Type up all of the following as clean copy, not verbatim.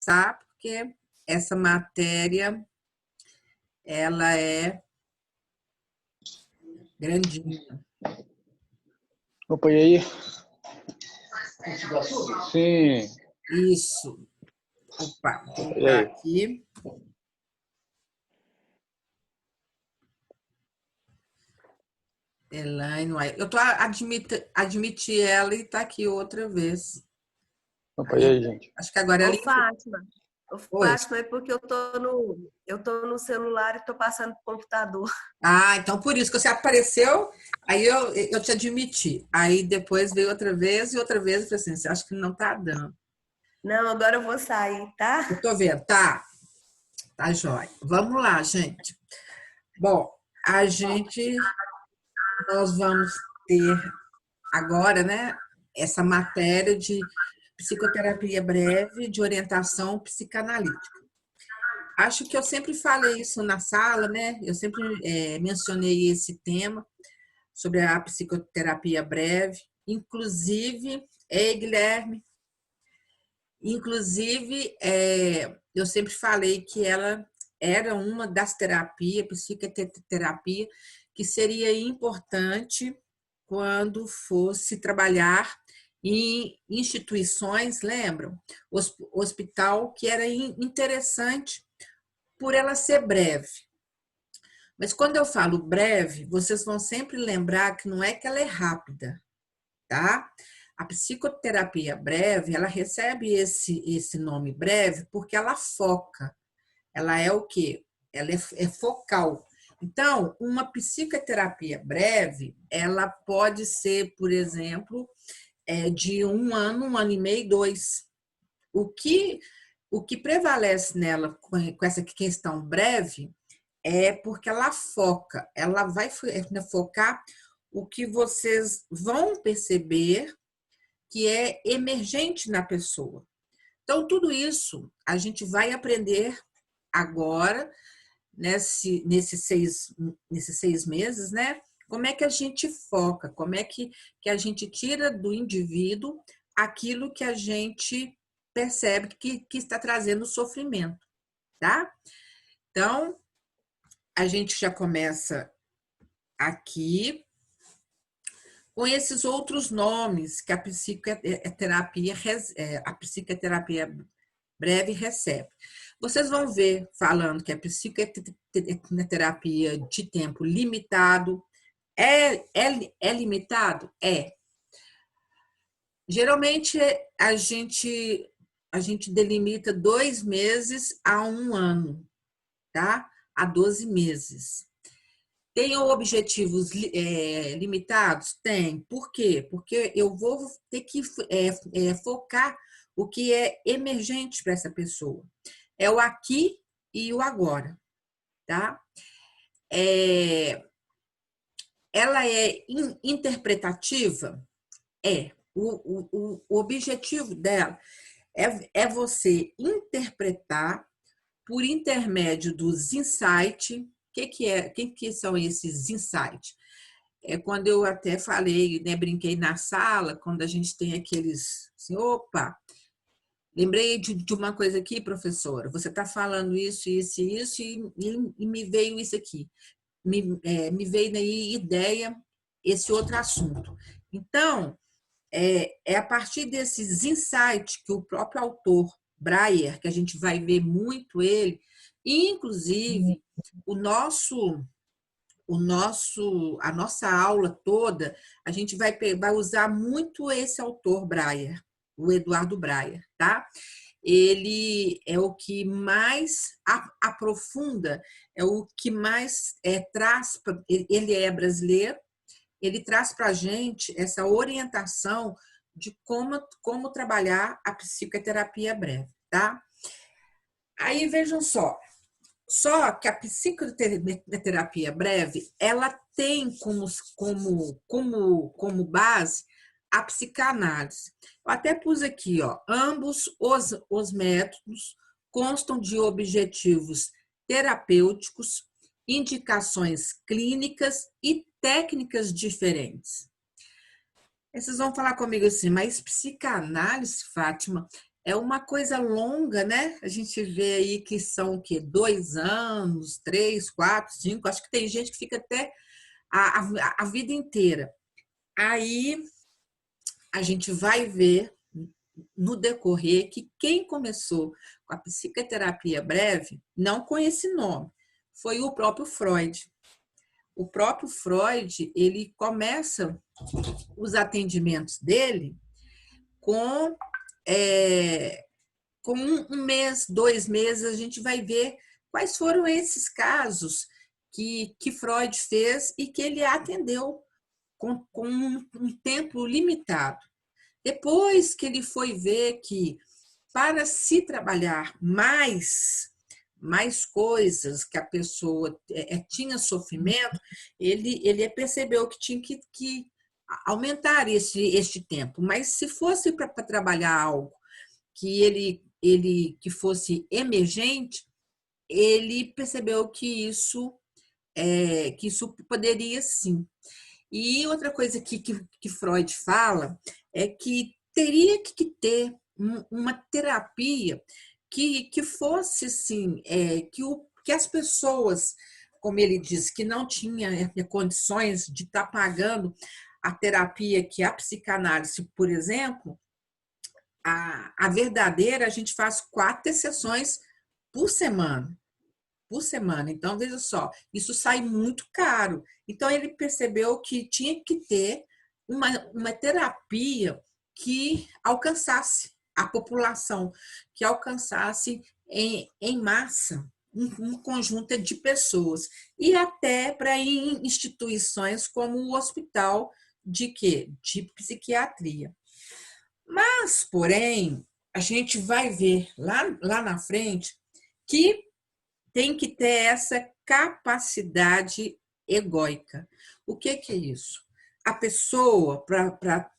começar, porque essa matéria, ela é grandinha. Opa, e aí? Sim. Isso. Opa, vou E colocar aí? aqui. Elaine White. Eu tô admitir ela e tá aqui outra vez. Opa, e Aí, aí, gente? acho que agora Ô, ela... Fátima. Ô, Oi. Fátima, é porque eu tô no celular e tô passando pro computador. Ah, então por isso que você apareceu, aí eu te admiti. Aí depois veio outra vez e outra vez eu falei assim, você acha que não tá dando? Não, agora eu vou sair, tá? Eu tô vendo, tá jóia. Vamos lá, gente. Bom, nós vamos ter agora, né, essa matéria de psicoterapia breve de orientação psicanalítica. Acho que eu sempre falei isso na sala, né? Eu sempre mencionei esse tema sobre a psicoterapia breve, inclusive, Guilherme, inclusive, eu sempre falei que ela era uma das terapias, psicoterapia, que seria importante quando fosse trabalhar em instituições, lembram? Hospital, que era interessante por ela ser breve. Mas quando eu falo breve, vocês vão sempre lembrar que não é que ela é rápida, tá? A psicoterapia breve, ela recebe esse nome breve porque ela foca. Ela é o quê? Ela é focal. Então, uma psicoterapia breve, ela pode ser, por exemplo, de 1 ano e meio, 2. O que prevalece nela com essa questão breve é porque ela vai focar o que vocês vão perceber que é emergente na pessoa. Então, tudo isso a gente vai aprender agora, nesses 6 meses, né? Como é que a gente foca, como é que a gente tira do indivíduo aquilo que a gente percebe que está trazendo sofrimento, tá? Então, a gente já começa aqui com esses outros nomes que a psicoterapia breve recebe. Vocês vão ver falando que a psicoterapia de tempo limitado é limitado? É. Geralmente a gente delimita 2 meses a 1 ano, tá? A 12 meses. Tem objetivos limitados? Tem. Por quê? Porque eu vou ter que focar o que é emergente para essa pessoa. É o aqui e o agora, tá? Ela é interpretativa? É. O objetivo dela é você interpretar por intermédio dos insights. Que são esses insights? É quando eu até falei, né, brinquei na sala, quando a gente tem aqueles, assim, opa, lembrei de uma coisa aqui, professora, você está falando isso, isso e isso, e me veio isso aqui. Me veio daí ideia, esse outro assunto. Então, é a partir desses insights que o próprio autor, Breyer, que a gente vai ver muito ele, inclusive a nossa aula toda, a gente vai usar muito esse autor Breyer, o Eduardo Breyer, tá? Ele é o que mais aprofunda, é o que mais traz, ele é brasileiro, ele traz para a gente essa orientação de como trabalhar a psicoterapia breve, tá? Aí vejam só que a psicoterapia breve, ela tem como base a psicanálise. Eu até pus aqui, ó, ambos os métodos constam de objetivos terapêuticos, indicações clínicas e técnicas diferentes. Aí vocês vão falar comigo assim, mas psicanálise, Fátima, é uma coisa longa, né? A gente vê aí que são o quê? 2 anos, 3, 4, 5. Acho que tem gente que fica até a vida inteira. Aí a gente vai ver no decorrer que quem começou com a psicoterapia breve, não com esse nome, foi o próprio Freud. O próprio Freud, ele começa os atendimentos dele com, com um mês, 2 meses, a gente vai ver quais foram esses casos que Freud fez e que ele atendeu com um tempo limitado. Depois que ele foi ver que para se trabalhar mais coisas que a pessoa tinha sofrimento, ele percebeu que tinha que aumentar este tempo. Mas se fosse para trabalhar algo que fosse emergente, ele percebeu que isso poderia sim. E outra coisa que Freud fala é que teria que ter uma terapia que fosse assim, que as pessoas, como ele diz, que não tinham condições de estar pagando a terapia que a psicanálise, por exemplo, a verdadeira, a gente faz 4 sessões por semana. Por semana. Então, veja só, isso sai muito caro. Então, ele percebeu que tinha que ter uma terapia que alcançasse a população, que alcançasse em massa um conjunto de pessoas. E até para ir em instituições como o hospital de quê? De psiquiatria. Mas, porém, a gente vai ver lá na frente que tem que ter essa capacidade egóica. O que é isso? A pessoa, para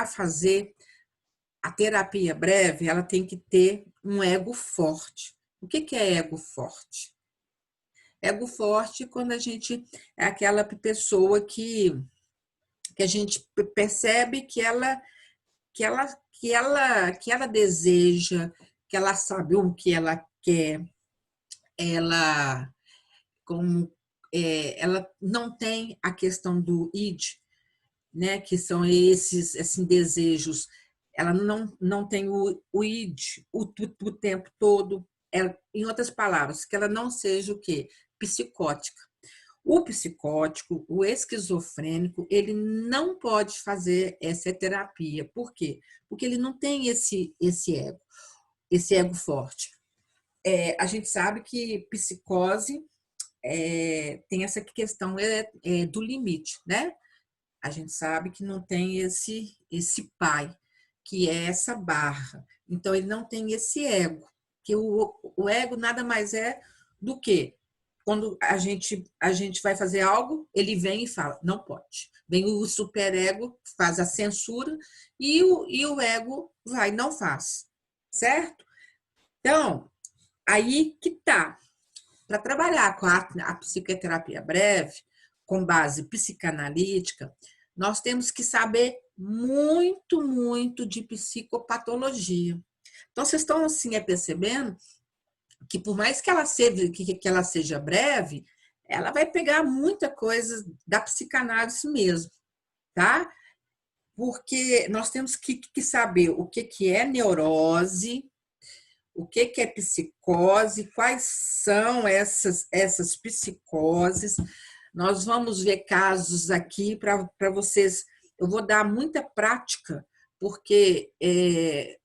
fazer a terapia breve, ela tem que ter um ego forte. O que é ego forte? Ego forte quando a gente é aquela pessoa que a gente percebe que ela deseja, que ela sabe o que ela quer, ela como ela não tem a questão do id, né, que são esses assim, desejos. Ela não tem o id o tempo todo. Em outras palavras, que ela não seja o quê? Psicótica. O psicótico, o esquizofrênico, ele não pode fazer essa terapia. Por quê? Porque ele não tem esse ego forte. A gente sabe que psicose tem essa questão do limite, né? A gente sabe que não tem esse pai, que é essa barra. Então, ele não tem esse ego, que o ego nada mais é do que quando a gente vai fazer algo, ele vem e fala, não pode. Vem o superego, faz a censura, e o ego vai, não faz. Certo? Então, aí que tá. Para trabalhar com a psicoterapia breve, com base psicanalítica, nós temos que saber muito, muito de psicopatologia. Então, vocês estão assim percebendo que por mais que ela seja breve, ela vai pegar muita coisa da psicanálise mesmo, tá? Porque nós temos que saber o que é neurose, o que é psicose, quais são essas psicoses. Nós vamos ver casos aqui para vocês. Eu vou dar muita prática, porque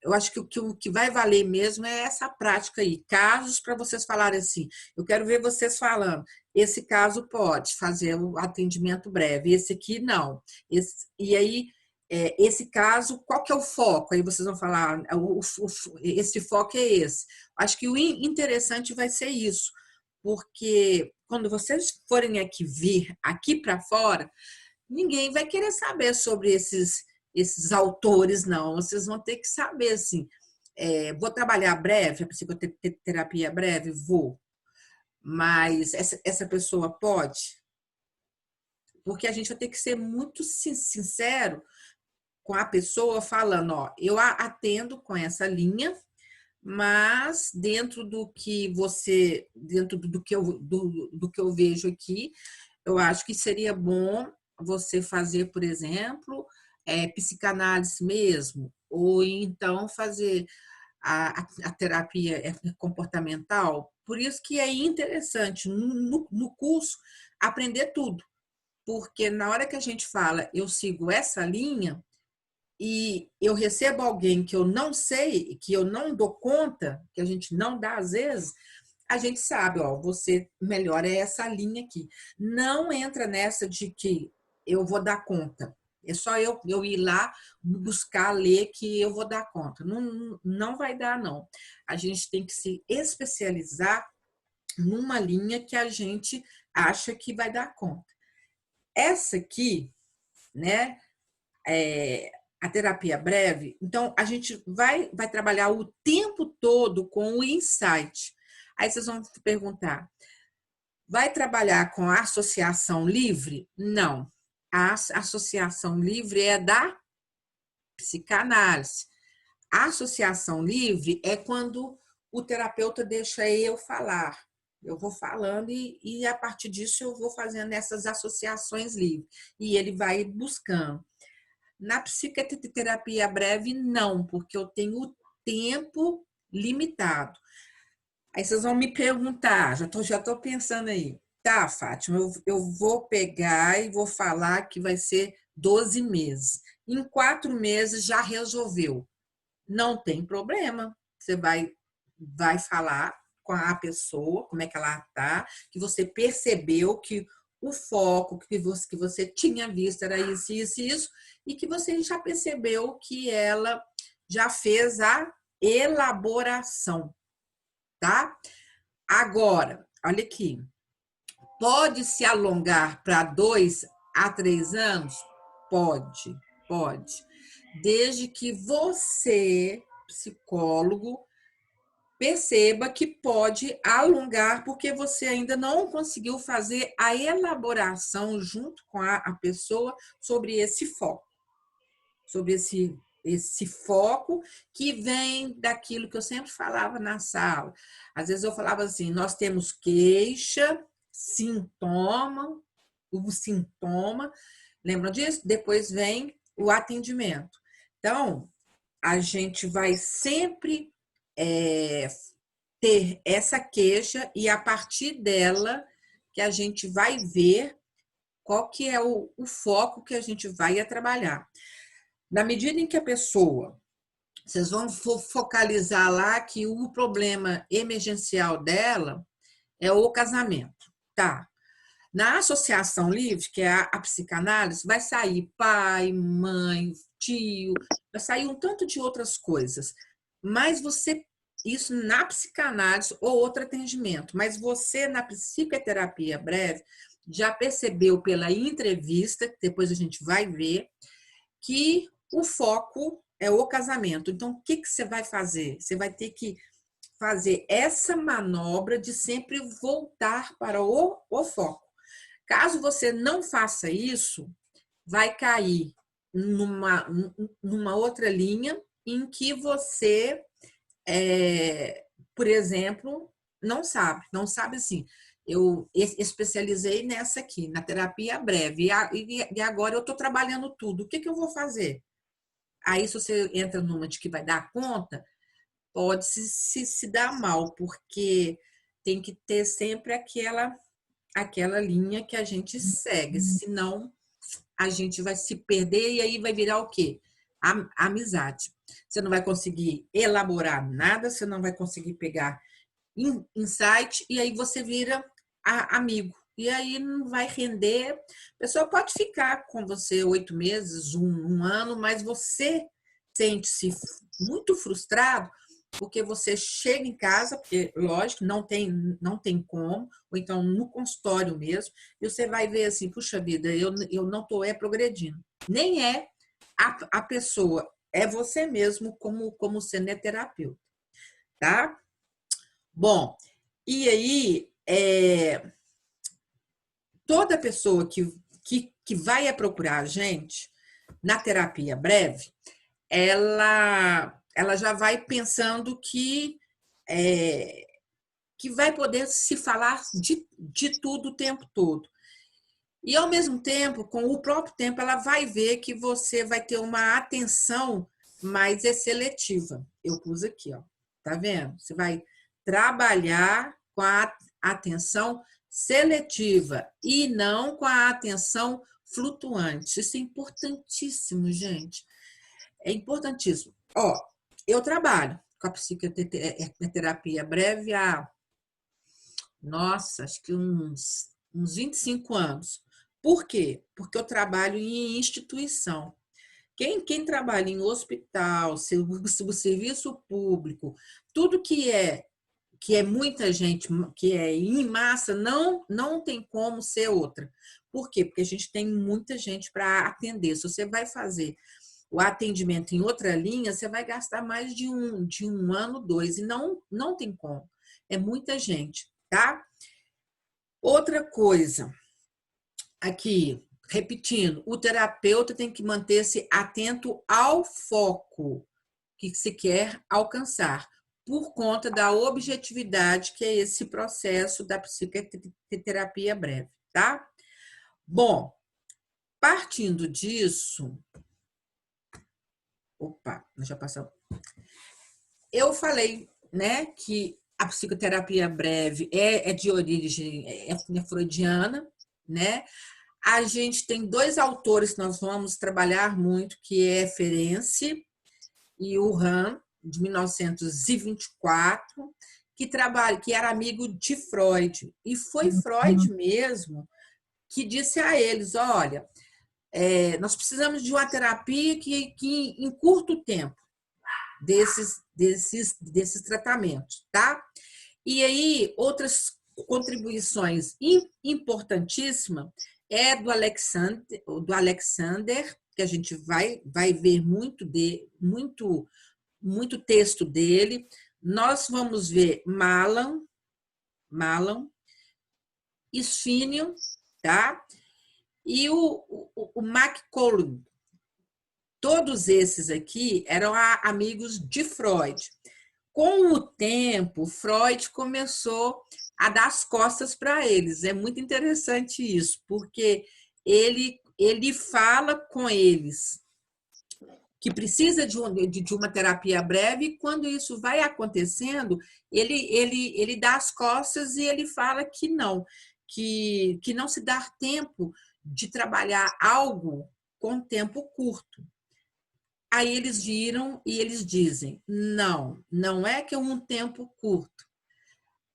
eu acho que o que vai valer mesmo é essa prática aí. Casos para vocês falarem assim. Eu quero ver vocês falando. Esse caso pode fazer o atendimento breve, esse aqui não. E aí esse caso, qual que é o foco? Aí vocês vão falar, esse foco é esse. Acho que o interessante vai ser isso, porque quando vocês forem aqui vir aqui para fora, ninguém vai querer saber sobre esses autores, não. Vocês vão ter que saber, assim, vou trabalhar breve, a psicoterapia breve? Vou. Mas essa pessoa pode? Porque a gente vai ter que ser muito sincero com a pessoa falando, ó, eu atendo com essa linha, mas dentro do que você, dentro do que eu vejo aqui, eu acho que seria bom você fazer, por exemplo, psicanálise mesmo, ou então fazer a terapia comportamental. Por isso que é interessante no curso aprender tudo, porque na hora que a gente fala, eu sigo essa linha, e eu recebo alguém que eu não sei, que eu não dou conta, que a gente não dá às vezes, a gente sabe, ó, você melhora essa linha aqui. Não entra nessa de que eu vou dar conta. É só eu ir lá buscar ler que eu vou dar conta. Não, não vai dar, não. A gente tem que se especializar numa linha que a gente acha que vai dar conta. Essa aqui, né, a terapia breve, então a gente vai trabalhar o tempo todo com o insight. Aí vocês vão perguntar, vai trabalhar com a associação livre? Não. A associação livre é da psicanálise. A associação livre é quando o terapeuta deixa eu falar. Eu vou falando e a partir disso eu vou fazendo essas associações livres. E ele vai buscando. Na psicoterapia breve, não, porque eu tenho tempo limitado. Aí vocês vão me perguntar, já tô pensando aí. Tá, Fátima, eu vou pegar e vou falar que vai ser 12 meses. Em 4 meses já resolveu. Não tem problema. Você vai falar com a pessoa, como é que ela tá, que você percebeu que o foco que você tinha visto era isso, isso, isso, e que você já percebeu que ela já fez a elaboração, tá? Agora, olha aqui, pode se alongar para 2 a 3 anos? Pode, pode. Desde que você, psicólogo, perceba que pode alongar porque você ainda não conseguiu fazer a elaboração junto com a pessoa sobre esse foco, sobre esse foco que vem daquilo que eu sempre falava na sala. Às vezes eu falava assim, nós temos queixa, sintoma, o sintoma, lembram disso? Depois vem o atendimento. Então, a gente vai sempre ter essa queixa e a partir dela que a gente vai ver qual que é o foco que a gente vai trabalhar. Na medida em que a pessoa, vocês vão focalizar lá que o problema emergencial dela é o casamento, tá? Na associação livre, que é a psicanálise, vai sair pai, mãe, tio, vai sair um tanto de outras coisas. Mas você, isso na psicanálise ou outro atendimento, mas você na psicoterapia breve já percebeu pela entrevista, que depois a gente vai ver, que o foco é o casamento. Então, o que você vai fazer? Você vai ter que fazer essa manobra de sempre voltar para o foco. Caso você não faça isso, vai cair numa outra linha em que você, por exemplo, não sabe assim. Eu especializei nessa aqui, na terapia breve, e agora eu estou trabalhando tudo. O que eu vou fazer? Aí, se você entra numa de que vai dar conta, pode se dar mal, porque tem que ter sempre aquela linha que a gente segue, senão a gente vai se perder e aí vai virar o quê? Amizade. Você não vai conseguir elaborar nada, você não vai conseguir pegar insight e aí você vira amigo. E aí não vai render. A pessoa pode ficar com você 8 meses, um ano, mas você sente-se muito frustrado porque você chega em casa, porque, lógico, não tem como, ou então no consultório mesmo, e você vai ver assim, puxa vida, eu não estou progredindo. Nem é a pessoa, é você mesmo como sendo terapeuta, tá? Bom, e aí, toda pessoa que vai procurar a gente, na terapia breve, ela já vai pensando que vai poder se falar de tudo o tempo todo. E, ao mesmo tempo, com o próprio tempo, ela vai ver que você vai ter uma atenção mais seletiva. Eu pus aqui, ó. Tá vendo? Você vai trabalhar com a atenção seletiva e não com a atenção flutuante. Isso é importantíssimo, gente. É importantíssimo. Ó, eu trabalho com a psicoterapia breve há, nossa, acho que uns 25 anos. Por quê? Porque eu trabalho em instituição. Quem trabalha em hospital, serviço público, tudo que é muita gente, que é em massa, não tem como ser outra. Por quê? Porque a gente tem muita gente para atender. Se você vai fazer o atendimento em outra linha, você vai gastar mais de um ano, 2, e não tem como. É muita gente, tá? Outra coisa, aqui, repetindo, o terapeuta tem que manter-se atento ao foco que se quer alcançar, por conta da objetividade que é esse processo da psicoterapia breve, tá? Bom, partindo disso, nós já passamos. Eu falei, né, que a psicoterapia breve é de origem freudiana, né? A gente tem 2 autores que nós vamos trabalhar muito, que é Ferenczi e o Hahn, de 1924, que era amigo de Freud. E foi Freud mesmo que disse a eles, olha, nós precisamos de uma terapia que em curto tempo desses tratamentos, tá? E aí, outras contribuições importantíssimas é do Alexander, que a gente vai ver muito texto dele. Nós vamos ver Malan, Sphinion, tá? E o McCollum. Todos esses aqui eram amigos de Freud. Com o tempo, Freud começou a dar as costas para eles. É muito interessante isso, porque ele fala com eles que precisa de uma terapia breve, e quando isso vai acontecendo, ele dá as costas e ele fala que não se dá tempo de trabalhar algo com tempo curto. Aí eles viram e eles dizem, não é que é um tempo curto.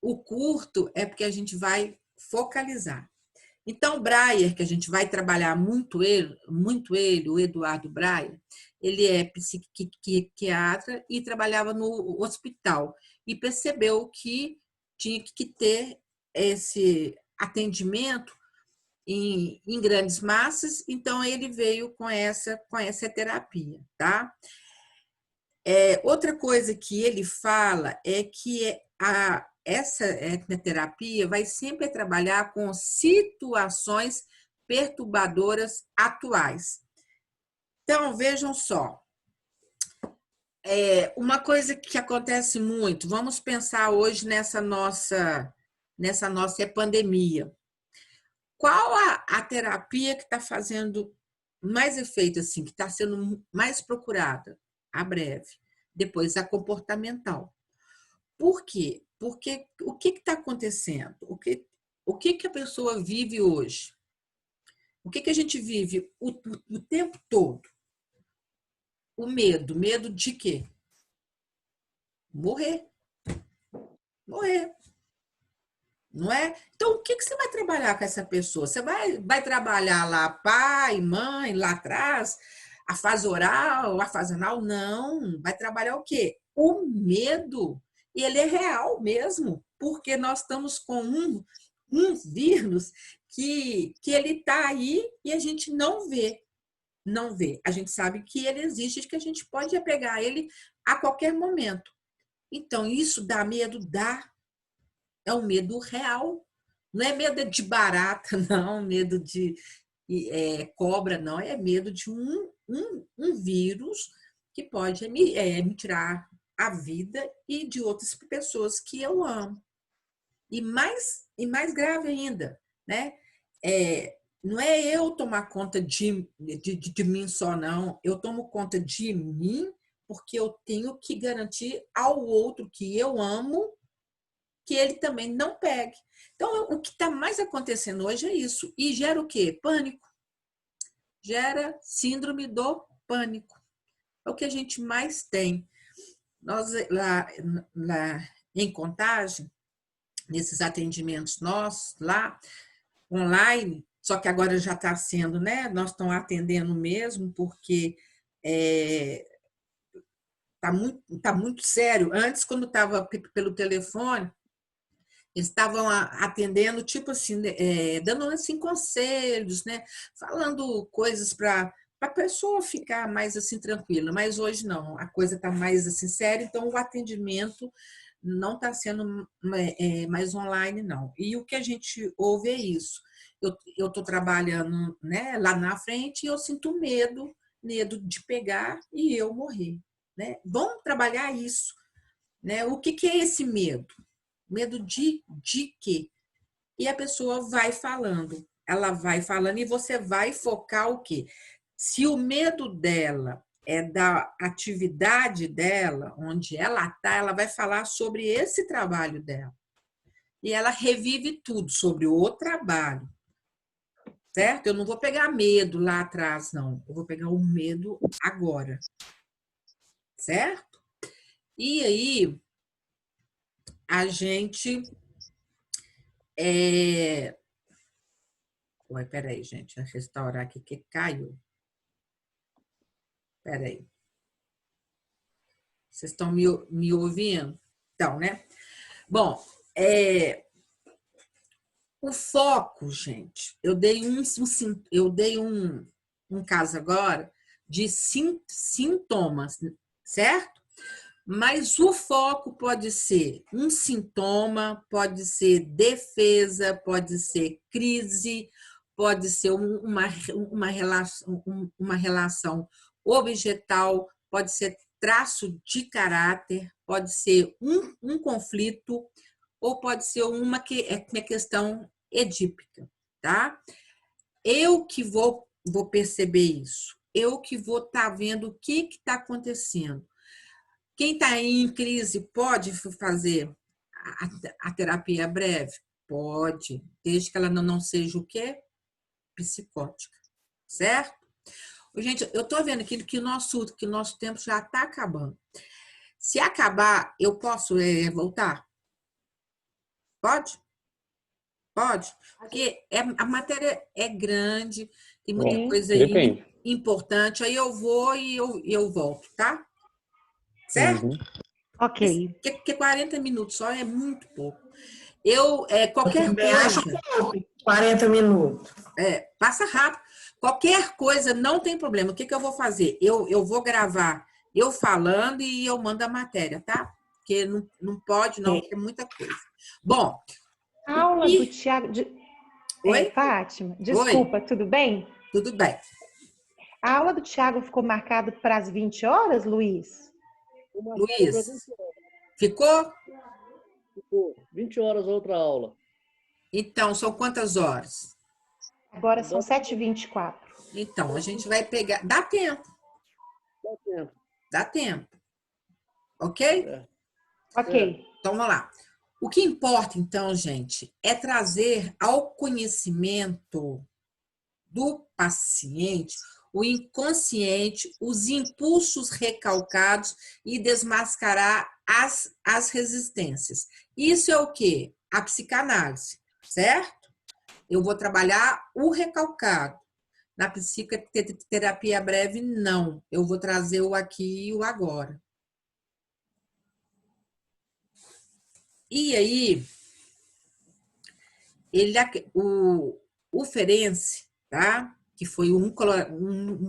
O curto é porque a gente vai focalizar. Então, Breyer, que a gente vai trabalhar muito ele, o Eduardo Breyer, ele é psiquiatra e trabalhava no hospital e percebeu que tinha que ter esse atendimento em grandes massas, então ele veio com essa terapia, tá? Outra coisa que ele fala é que essa terapia vai sempre trabalhar com situações perturbadoras atuais. Então, vejam só, uma coisa que acontece muito, vamos pensar hoje nessa nossa pandemia. Qual a terapia que está fazendo mais efeito, assim, que está sendo mais procurada? A breve. Depois, a comportamental. Por quê? Porque o que está acontecendo? O que a pessoa vive hoje? O que a gente vive o tempo todo? O medo. Medo de quê? Morrer. Não é? Então, o que você vai trabalhar com essa pessoa? Você vai trabalhar lá pai, mãe, lá atrás, a fase oral, a fase anal? Não. Vai trabalhar o quê? O medo. E ele é real mesmo, porque nós estamos com um vírus que ele está aí e a gente não vê. Não vê. A gente sabe que ele existe, que a gente pode pegar ele a qualquer momento. Então, isso dá medo? Dá. É um medo real. Não é medo de barata, não, medo de cobra, não, é medo de um vírus que pode me tirar a vida e de outras pessoas que eu amo. E mais grave ainda, né? Não é eu tomar conta de mim só, não. Eu tomo conta de mim porque eu tenho que garantir ao outro que eu amo que ele também não pegue. Então, o que está mais acontecendo hoje é isso. E gera o quê? Pânico. Gera síndrome do pânico. É o que a gente mais tem. Nós, lá em Contagem, nesses atendimentos nossos, lá, online, só que agora já está sendo, né? Nós estamos atendendo mesmo, porque tá muito sério. Antes, quando estava pelo telefone, eles estavam atendendo, tipo assim, dando assim, conselhos, né? Falando coisas para a pessoa ficar mais assim tranquila. Mas hoje não, a coisa está mais assim séria, então o atendimento não está sendo mais online, não. E o que a gente ouve é isso. Eu estou trabalhando, né, lá na frente e eu sinto medo de pegar e eu morrer. Né? Vamos trabalhar isso. Né? O que é esse medo? Medo de quê? E a pessoa vai falando. Ela vai falando e você vai focar o quê? Se o medo dela é da atividade dela, onde ela está, ela vai falar sobre esse trabalho dela. E ela revive tudo sobre o trabalho. Certo? Eu não vou pegar medo lá atrás, não. Eu vou pegar o medo agora. Certo? E aí, a gente... Ué, peraí, gente. Deixa eu restaurar aqui que caiu. Peraí. Vocês estão me ouvindo? Então, né? Bom, o foco, gente, eu dei um caso agora de sintomas, certo? Mas o foco pode ser um sintoma, pode ser defesa, pode ser crise, pode ser uma relação objetal, pode ser traço de caráter, pode ser um conflito, ou pode ser uma questão edípica, tá? Eu que vou perceber isso, eu que vou estar vendo o que está acontecendo. Quem está em crise pode fazer a terapia breve? Pode, desde que ela não seja o quê? Psicótica, certo? Gente, eu estou vendo aqui que o nosso tempo já está acabando. Se acabar, eu posso voltar? Pode? Pode? Porque a matéria é grande, tem muita coisa aí Depende. importante. Aí eu vou e eu volto, tá? Certo? Uhum. Ok. Porque 40 minutos só é muito pouco. Qualquer Também acho coisa, pouco, 40 minutos. passa rápido. Qualquer coisa, não tem problema. O que eu vou fazer? Eu vou gravar eu falando e eu mando a matéria, tá? Porque não pode, não, porque é muita coisa. Bom. A aula do Tiago... Oi? Fátima, Oi? desculpa, tudo bem? Tudo bem. A aula do Tiago ficou marcada para as 20 horas, Luiz? Luiz, ficou? Ficou. 20 horas outra aula. Então, são quantas horas? Agora são 7h24. Então, a gente vai pegar... Dá tempo. Dá tempo. Dá tempo. Ok? Ok. Então, vamos lá. O que importa, então, gente, é trazer ao conhecimento do paciente o inconsciente, os impulsos recalcados e desmascarar as resistências. Isso é o quê? A psicanálise, certo? Eu vou trabalhar o recalcado. Na psicoterapia breve, não. Eu vou trazer o aqui e o agora. E aí, o Ferenczi, tá? Que foi um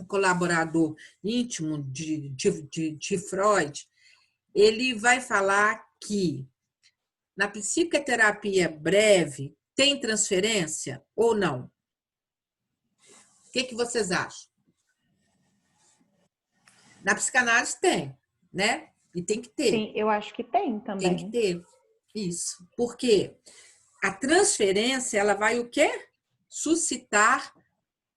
colaborador íntimo de Freud, ele vai falar que na psicoterapia breve tem transferência ou não? que vocês acham? Na psicanálise tem, né? E tem que ter. Sim, eu acho que tem Tem que também. ter. Isso. Porque a transferência, ela vai o quê? Suscitar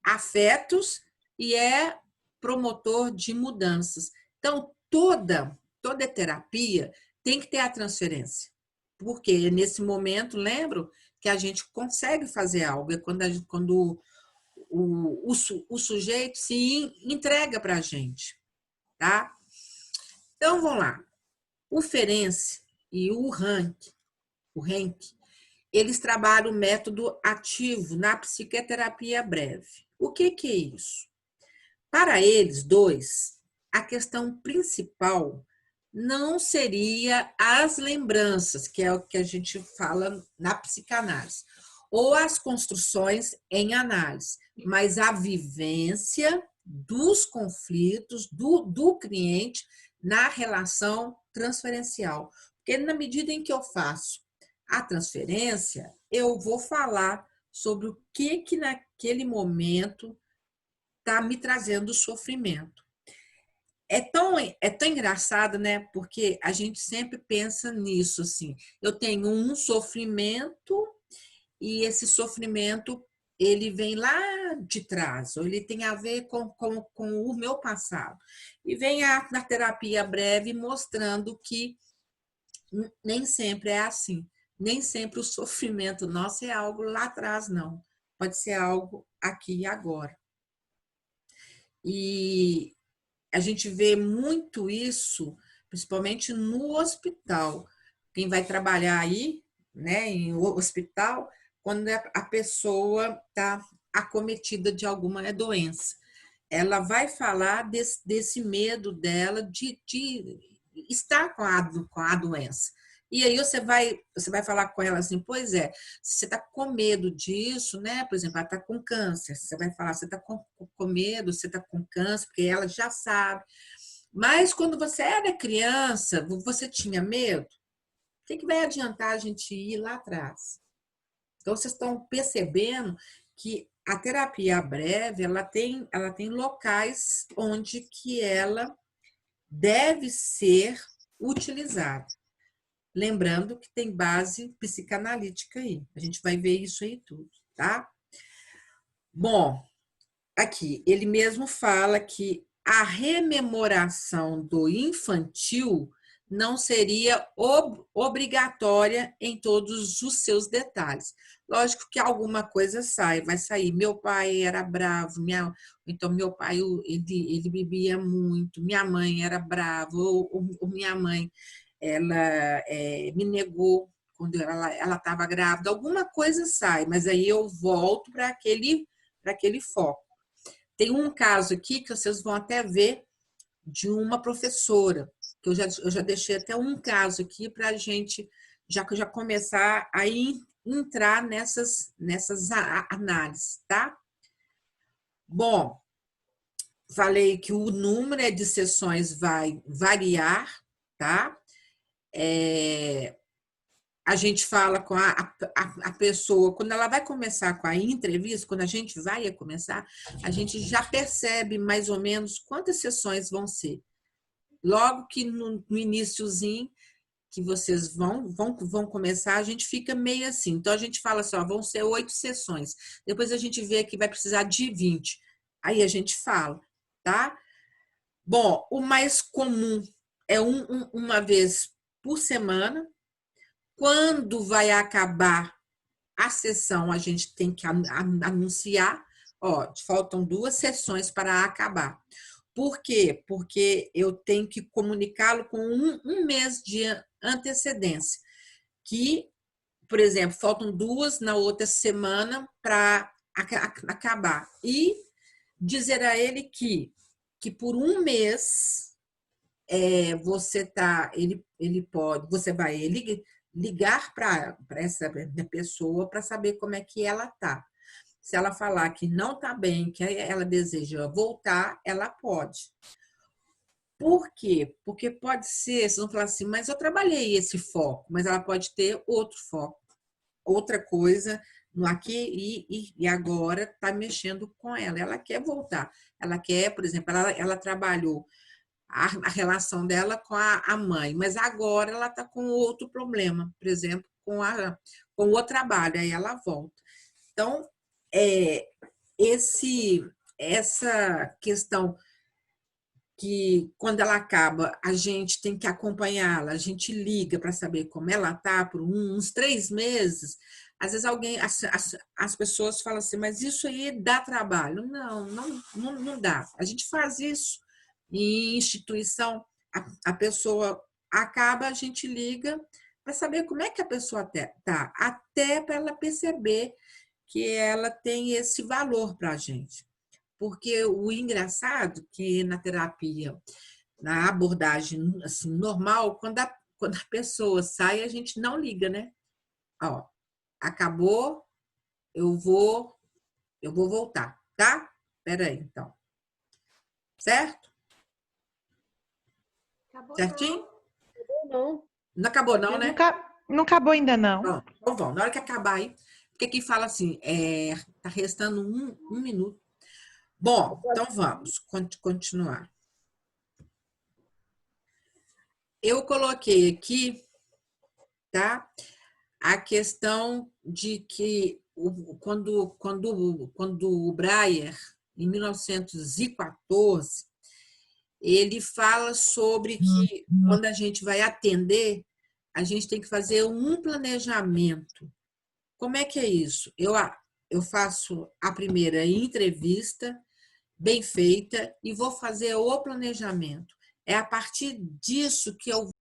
afetos e é promotor de mudanças. Então, toda terapia tem que ter a transferência. Porque nesse momento, lembro que a gente consegue fazer algo. É quando o sujeito se entrega para a gente. Tá? Então, vamos lá. O Ferenczi e o Henk, eles trabalham o método ativo na psicoterapia breve. O que é isso? Para eles dois, a questão principal não seria as lembranças, que é o que a gente fala na psicanálise, ou as construções em análise, mas a vivência dos conflitos do cliente na relação transferencial. Porque na medida em que eu faço a transferência, eu vou falar sobre o que naquele momento está me trazendo sofrimento. É tão engraçado, né? Porque a gente sempre pensa nisso, assim. Eu tenho um sofrimento e esse sofrimento ele vem lá de trás, ou ele tem a ver com o meu passado. E vem na terapia breve mostrando que nem sempre é assim. Nem sempre o sofrimento nosso é algo lá atrás, não. Pode ser algo aqui e agora. E a gente vê muito isso, principalmente no hospital. Quem vai trabalhar aí, né, em hospital, quando a pessoa está acometida de alguma doença. Ela vai falar desse medo dela de estar com a doença. E aí você vai falar com ela assim, pois é, se você está com medo disso, né? Por exemplo, ela está com câncer, você vai falar, você está com medo, você está com câncer, porque ela já sabe. Mas quando você era criança, você tinha medo? O que vai adiantar a gente ir lá atrás? Então, vocês estão percebendo que a terapia breve, ela tem locais onde que ela deve ser utilizada. Lembrando que tem base psicanalítica aí. A gente vai ver isso aí tudo, tá? Bom, aqui, ele mesmo fala que a rememoração do infantil não seria obrigatória em todos os seus detalhes. Lógico que alguma coisa vai sair. Meu pai era bravo, então meu pai ele bebia muito, minha mãe era brava, ou minha mãe ela me negou quando ela estava grávida. Alguma coisa sai, mas aí eu volto para aquele foco. Tem um caso aqui que vocês vão até ver de uma professora, que eu já deixei até um caso aqui para a gente já começar a entrar nessas análises, tá? Bom, falei que o número de sessões vai variar, tá? A gente fala com a pessoa, quando ela vai começar com a entrevista, quando a gente vai começar, a gente já percebe mais ou menos quantas sessões vão ser. Logo que no iniciozinho, que vocês vão começar, a gente fica meio assim. Então, a gente fala assim, ó, vão ser 8 sessões. Depois a gente vê que vai precisar de 20. Aí a gente fala, tá? Bom, o mais comum é uma vez por semana. Quando vai acabar a sessão, a gente tem que anunciar, ó, faltam 2 sessões para acabar. Por quê? Porque eu tenho que comunicá-lo com um mês de antecedência. Que, por exemplo, faltam 2 na outra semana para acabar. E dizer a ele que por um mês você vai ligar para essa pessoa para saber como é que ela está. Se ela falar que não está bem, que ela deseja voltar, ela pode. Por quê? Porque pode ser, vocês vão falar assim, mas eu trabalhei esse foco, mas ela pode ter outro foco. outra coisa no aqui e agora está mexendo com ela. Ela quer voltar. Ela quer, por exemplo, ela trabalhou a relação dela com a mãe, mas agora ela está com outro problema, por exemplo, com o trabalho, aí ela volta. Então, essa questão que quando ela acaba, a gente tem que acompanhá-la, a gente liga para saber como ela está por uns 3 meses. Às vezes as pessoas falam assim, mas isso aí dá trabalho. Não dá. A gente faz isso em instituição, a pessoa acaba, a gente liga para saber como é que a pessoa está, até para ela perceber que ela tem esse valor para a gente. Porque o engraçado que na terapia, na abordagem assim, normal, quando a pessoa sai, a gente não liga, né? Ó, acabou, eu vou voltar, tá? Espera aí, então. Certo? Acabou, Certinho? Não. Não acabou não, né? Não acabou ainda, não. Pronto, então vamos. Na hora que acabar aí, porque aqui fala assim, tá restando um minuto. Bom, então vamos continuar. Eu coloquei aqui, tá? A questão de que quando o Breyer, em 1914, ele fala sobre que quando a gente vai atender, a gente tem que fazer um planejamento. Como é que é isso? Eu faço a primeira entrevista, bem feita, e vou fazer o planejamento. É a partir disso que eu